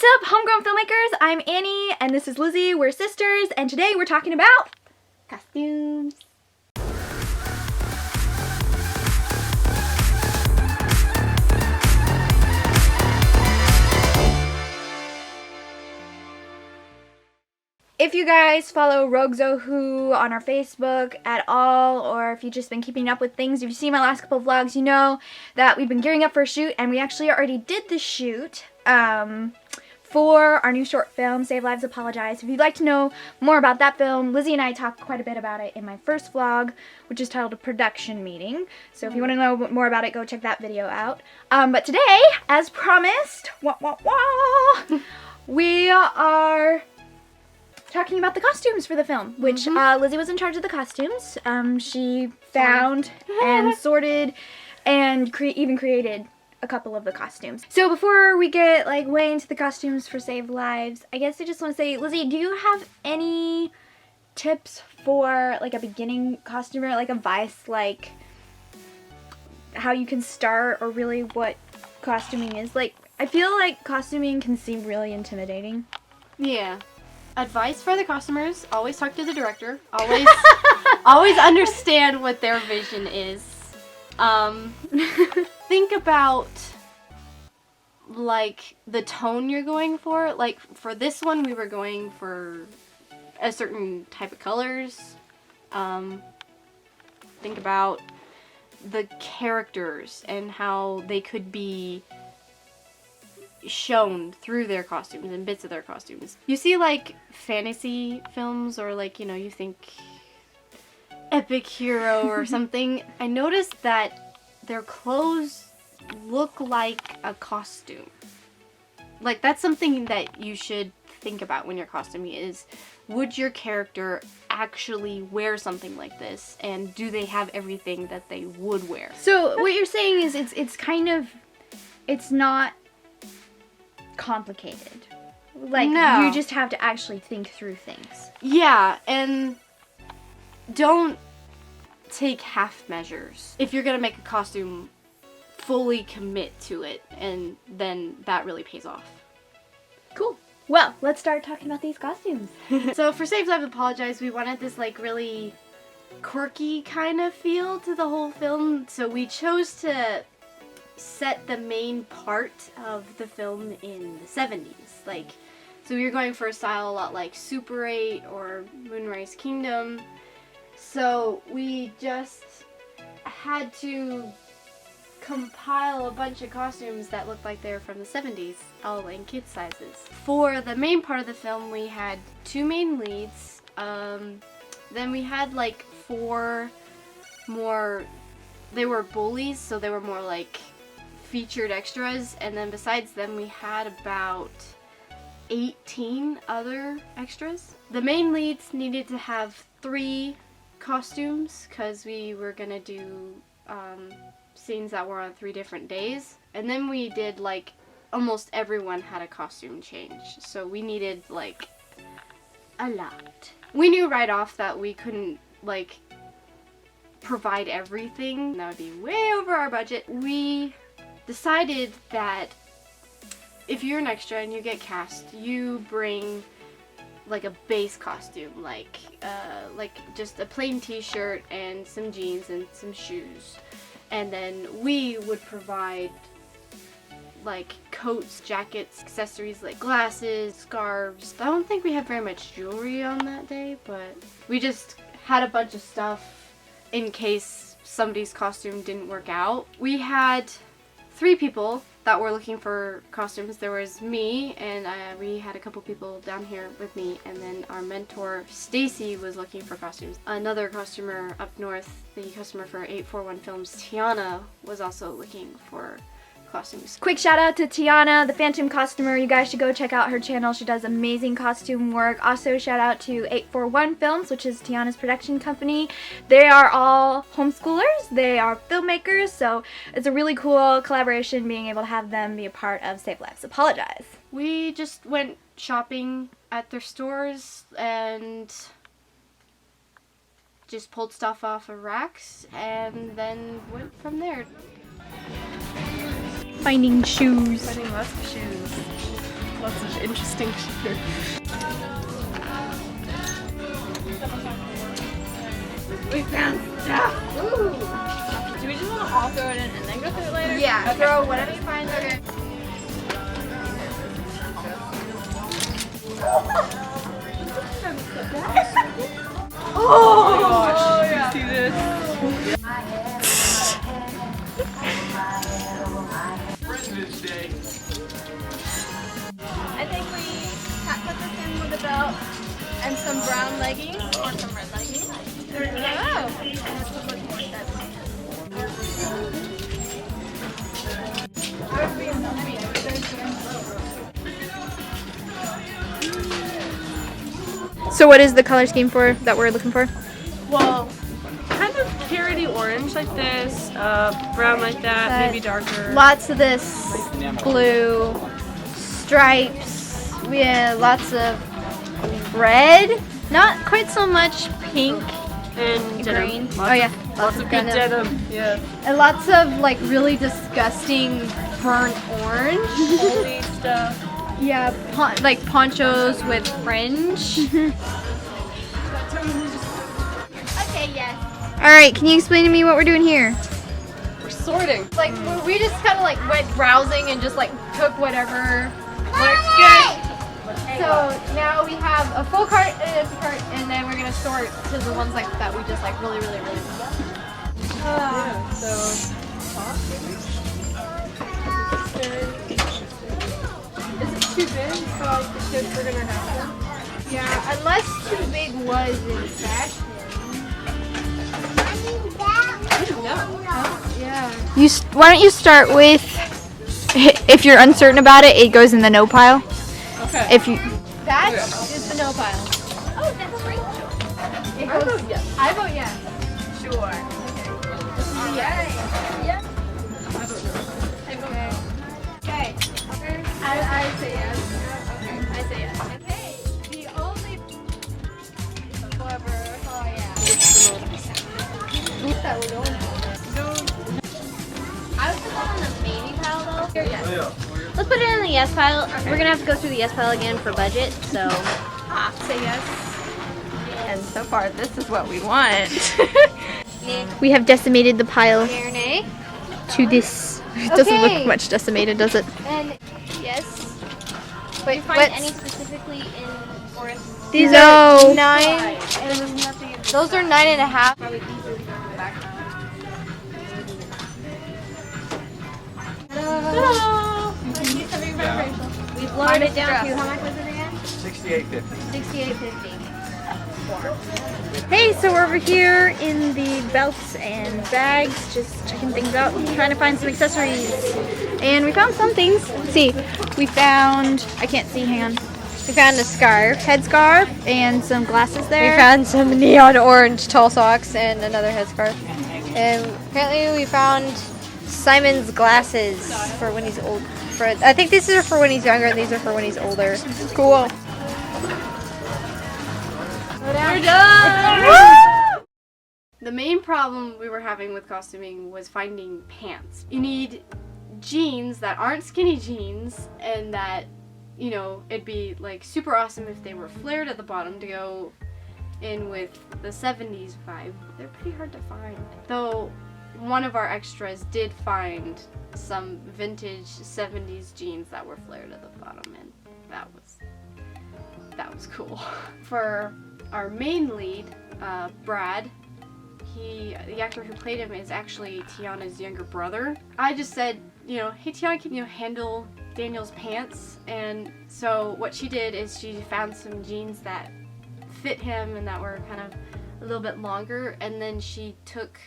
What's up, Homegrown Filmmakers? I'm Annie, and this is Lizzy. We're sisters, and today we're talking about costumes. If you guys follow Rogue Zohu on our Facebook at all, or if you've just been keeping up with things, if you've seen my last couple of vlogs, you know that we've been gearing up for a shoot, and we actually already did the shoot for our new short film, Save Lives, Apologize. If you'd like to know more about that film, Lizzy and I talked quite a bit about it in my first vlog, which is titled A Production Meeting. So if you want to know more about it, go check that video out. But today, as promised, we are talking about the costumes for the film, which Lizzy was in charge of the costumes. She found and sorted and even created a couple of the costumes. So before we get way into the costumes for Save Lives, I guess I just want to say, Lizzy, do you have any tips for a beginning costumer, advice, how you can start, or really what costuming is? I feel like costuming can seem really intimidating. Yeah. Advice for the costumers: always talk to the director. Always, always understand what their vision is. Think about the tone you're going for. For this one, we were going for a certain type of colors. Think about the characters and how they could be shown through their costumes and bits of their costumes. You see fantasy films, or you think epic hero or something. I noticed that their clothes look like a costume. That's something that you should think about when you're costuming, is would your character actually wear something like this, and do they have everything that they would wear? So what you're saying is it's not complicated. No. You just have to actually think through things. Yeah, and don't take half measures. If you're gonna make a costume, fully commit to it, and then that really pays off. Cool. Well, let's start talking about these costumes. So for Save Lives, Apologize, we wanted this really quirky kind of feel to the whole film, so we chose to set the main part of the film in the 70s. So we were going for a style a lot like Super 8 or Moonrise Kingdom. So we just had to compile a bunch of costumes that looked like they were from the 70s, all in kid sizes. For the main part of the film, we had 2 main leads. Then we had 4 more, they were bullies, so they were more featured extras, and then besides them we had about 18 other extras. The main leads needed to have 3 costumes because we were gonna do scenes that were on 3 different days, and then we did almost everyone had a costume change, so we needed a lot. We knew right off that we couldn't provide everything. That would be way over our budget. We decided that if you're an extra and you get cast, you bring a base costume, just a plain t-shirt and some jeans and some shoes, and then we would provide coats, jackets, accessories like glasses, scarves. I don't think we had very much jewelry on that day, but we just had a bunch of stuff in case somebody's costume didn't work out. We had 3 people that were looking for costumes. There was me, and we had a couple people down here with me, and then our mentor Stacy was looking for costumes. Another costumer up north, the customer for 841 Films, Tiana, was also looking for costumes. Quick shout out to Tiana, the Phantom costumer. You guys should go check out her channel. She does amazing costume work. Also shout out to 841 Films, which is Tiana's production company. They are all homeschoolers. They are filmmakers, so it's a really cool collaboration being able to have them be a part of Save Lives, Apologize. We just went shopping at their stores and just pulled stuff off of racks and then went from there. Finding shoes. Finding lots of shoes. Lots of interesting shit. We found stuff! Ooh. Do we just want to all throw it in and then go through it later? Yeah, Okay. throw whatever you find. Okay. Oh my gosh, yeah. See this? President's Day. I think we put this in with a belt and some brown leggings or some red leggings. So what is the color scheme for that we're looking for? Well, kind of carroty orange like this, brown like that, maybe darker. Lots of this blue stripes. We have lots of red. Not quite so much pink. And Green. denim. Oh yeah. Lots of good denim. Yeah. And lots of like really disgusting burnt orange. Holy stuff. Yeah, like ponchos with fringe. Okay, yes. All right, can you explain to me what we're doing here? We're sorting. Like, we just kind of like went browsing and just like took whatever looks good. So now we have a full cart and an empty cart, and then we're gonna sort to the ones like that we just like really Yeah, so is it too big for like the kids are gonna have them? Yeah, unless too big was in fashion. Yeah. Why don't you start with, if you're uncertain about it, it goes in the no pile. Okay. If you, That is the no pile. Oh, that's great. It I goes, vote yes. I vote yes. Sure. This is a yes. Yes. I vote no. Okay. I say yes. Okay. I say yes. Okay. The only clever. Oh yeah. That we're going I would put that on the maybe pile though. Yes. Let's put it in the yes pile. We're gonna have to go through the yes pile again for budget, so. Say yes. And so far, this is what we want. we have decimated the pile Fair nay. to this. It doesn't Okay. look much decimated, does it? And yes. Did you find let's- any specifically in Forest? These No. are 9. Those are 9.5. Ta-da! We've lowered it down to How much was it again? $68.50. $68.50. Hey, so we're over here in the belts and bags, just checking things out, trying to find some accessories. And we found some things. Let's see. We found, I can't see, hang on. We found a scarf, headscarf, and some glasses there. We found some neon orange tall socks and another headscarf. And apparently we found Simon's glasses for when he's old. I think these are for when he's younger and these are for when he's older. Cool. We're done! The main problem we were having with costuming was finding pants. You need jeans that aren't skinny jeans and that, you know, it'd be like super awesome if they were flared at the bottom to go in with the 70s vibe. They're pretty hard to find. Though one of our extras did find some vintage 70s jeans that were flared at the bottom, and that was cool. For our main lead, Brad, the actor who played him is actually Tiana's younger brother. I just said, you know, hey Tiana, can you handle Daniel's pants? And so what she did is she found some jeans that fit him and that were kind of a little bit longer, and then she took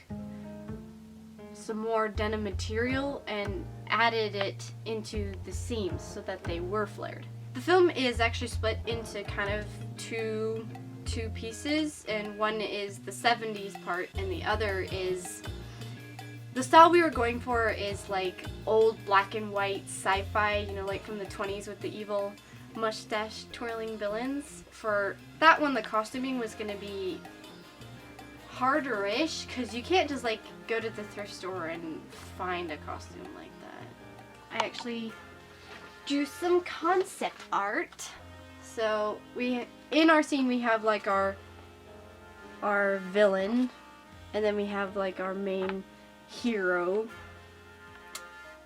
some more denim material and added it into the seams so that they were flared. The film is actually split into kind of two pieces, and one is the 70s part and the other is the style we were going for is like old black and white sci-fi, you know, like from the 20s with the evil mustache twirling villains. For that one, the costuming was going to be harder-ish because you can't just like go to the thrift store and find a costume like that. I actually do some concept art. So in our scene we have like our villain, and then we have like our main hero,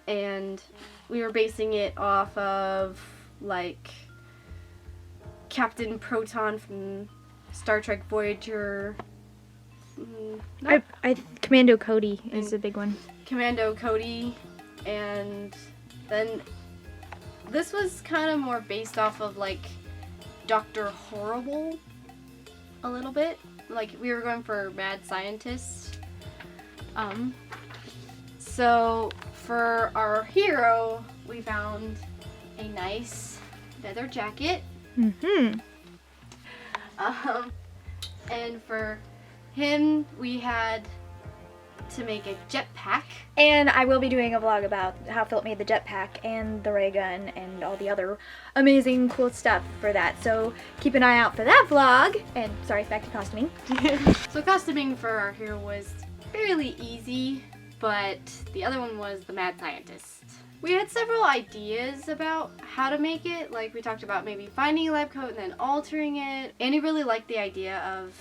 and we were basing it off of like Captain Proton from Star Trek Voyager. Commando Cody is a big one. Commando Cody, and then this was kind of more based off of like Dr. Horrible a little bit. Like we were going for mad scientist. So for our hero, we found a nice leather jacket. Mm-hmm. And for him, we had to make a jetpack. And I will be doing a vlog about how Philip made the jetpack and the ray gun and all the other amazing cool stuff for that. So keep an eye out for that vlog. And sorry, back to costuming. So costuming for our hero was fairly easy, but the other one was the mad scientist. We had several ideas about how to make it. Like we talked about maybe finding a lab coat and then altering it. Annie really liked the idea of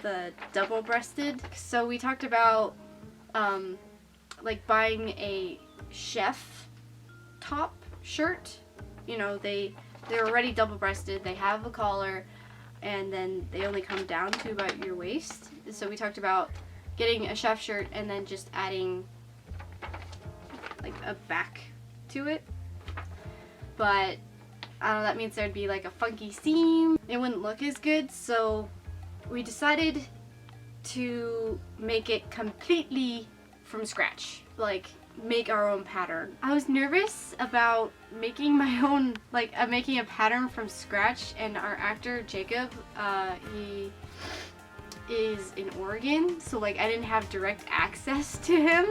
the double-breasted. So we talked about like buying a chef top shirt. You know, they're already double-breasted, they have a collar, and then they only come down to about your waist. So we talked about getting a chef shirt and then just adding like a back to it. But I don't know, that means there'd be like a funky seam. It wouldn't look as good, so we decided to make it completely from scratch. Like make our own pattern. I was nervous about making my own, like making a pattern from scratch, and our actor Jacob, he is in Oregon, so like I didn't have direct access to him,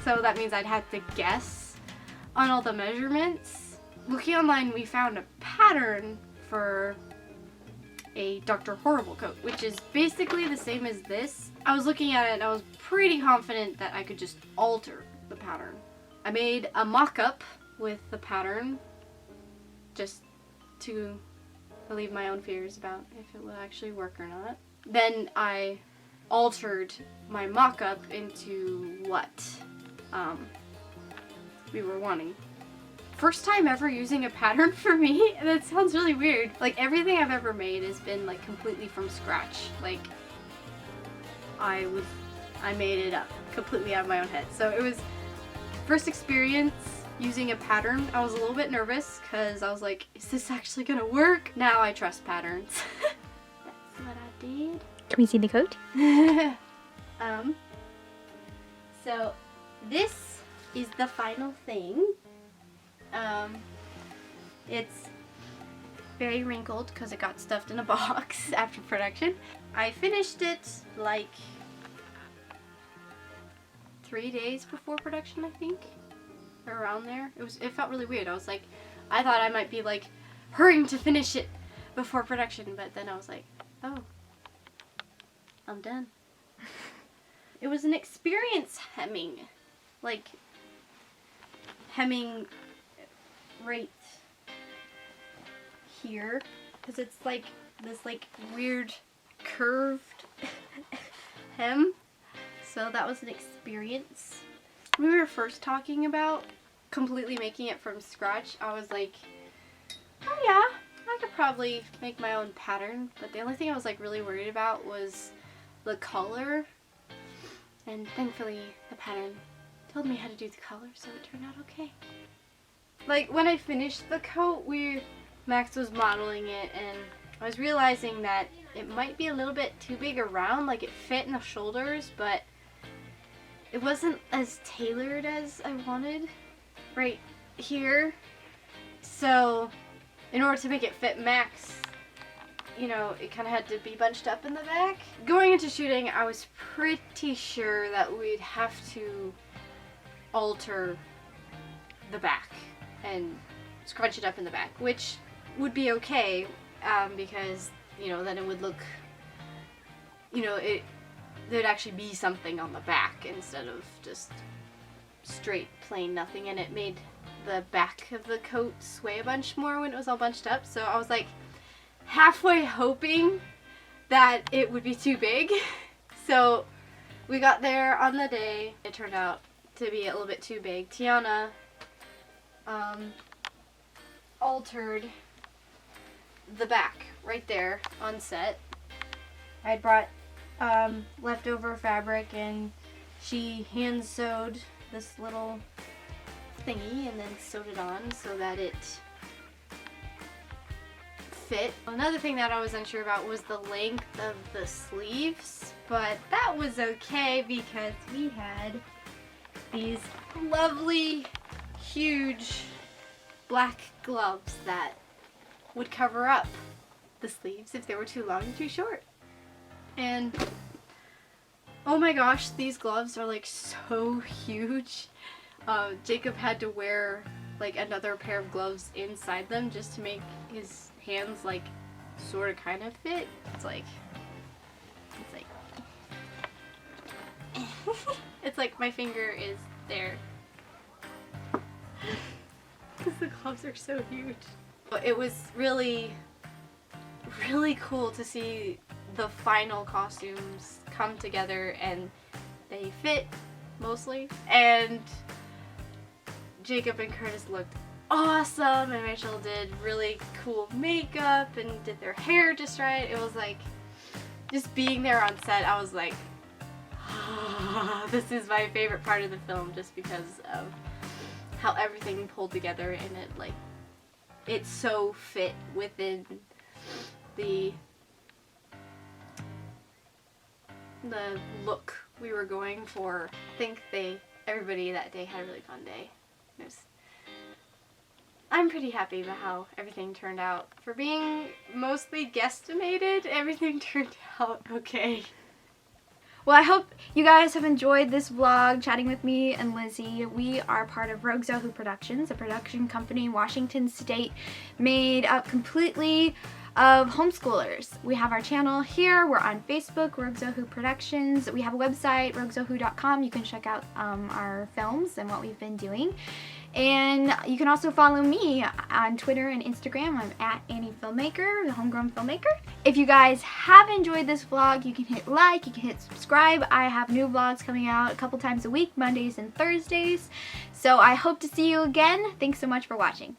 so that means I'd have to guess on all the measurements. Looking online, we found a pattern for a Dr. Horrible coat, which is basically the same as this. I was looking at it and I was pretty confident that I could just alter the pattern. I made a mock-up with the pattern just to relieve my own fears about if it would actually work or not. Then I altered my mock-up into what we were wanting. First time ever using a pattern for me, and that sounds really weird. Like everything I've ever made has been like completely from scratch. Like I made it up completely out of my own head. So it was first experience using a pattern. I was a little bit nervous because I was like, is this actually gonna work? Now I trust patterns. That's what I did. Can we see the coat? So this is the final thing. It's very wrinkled because it got stuffed in a box after production. I finished it like 3 days before production, I think, or around there. It felt really weird. I thought I might be like hurrying to finish it before production, but then I was like, oh, I'm done. It was an experience hemming, like hemming right here, because it's like this like weird curved hem. So that was an experience. When we were first talking about completely making it from scratch, I was like, oh yeah, I could probably make my own pattern. But the only thing I was like really worried about was the color. And thankfully the pattern told me how to do the color, so it turned out okay. Like when I finished the coat, Max was modeling it, and I was realizing that it might be a little bit too big around. Like it fit in the shoulders, but it wasn't as tailored as I wanted right here. So in order to make it fit Max, you know, it kind of had to be bunched up in the back. Going into shooting, I was pretty sure that we'd have to alter the back and scrunch it up in the back, which would be okay, because, you know, then it would look, you know, there'd actually be something on the back instead of just straight plain nothing, and it made the back of the coat sway a bunch more when it was all bunched up. So I was like halfway hoping that it would be too big. So we got there on the day. It turned out to be a little bit too big. Tiana altered the back right there on set. I had brought leftover fabric, and she hand sewed this little thingy and then sewed it on so that it fit. Another thing that I was unsure about was the length of the sleeves, but that was okay because we had these lovely, huge black gloves that would cover up the sleeves if they were too long and too short. And oh my gosh, these gloves are like so huge. Jacob had to wear like another pair of gloves inside them just to make his hands like sort of kind of fit. It's like it's like my finger is there because the gloves are so huge. It was really cool to see the final costumes come together, and they fit mostly, and Jacob and Curtis looked awesome, and Rachel did really cool makeup and did their hair just right. It was like, just being there on set, I was like, this is my favorite part of the film, just because of how everything pulled together, and it so fit within the look we were going for. I think everybody that day had a really fun day. I'm pretty happy about how everything turned out. For being mostly guesstimated, everything turned out okay. Well, I hope you guys have enjoyed this vlog chatting with me and Lizzy. We are part of Rogue Zohu Productions, a production company in Washington State made up completely of homeschoolers. We have our channel here. We're on Facebook, Rogue Zohu Productions. We have a website, roguezohu.com. You can check out our films and what we've been doing. And you can also follow me on Twitter and Instagram. I'm at Annie Filmmaker, the Homegrown Filmmaker. If you guys have enjoyed this vlog, you can hit like, you can hit subscribe. I have new vlogs coming out a couple times a week, Mondays and Thursdays. So I hope to see you again. Thanks so much for watching.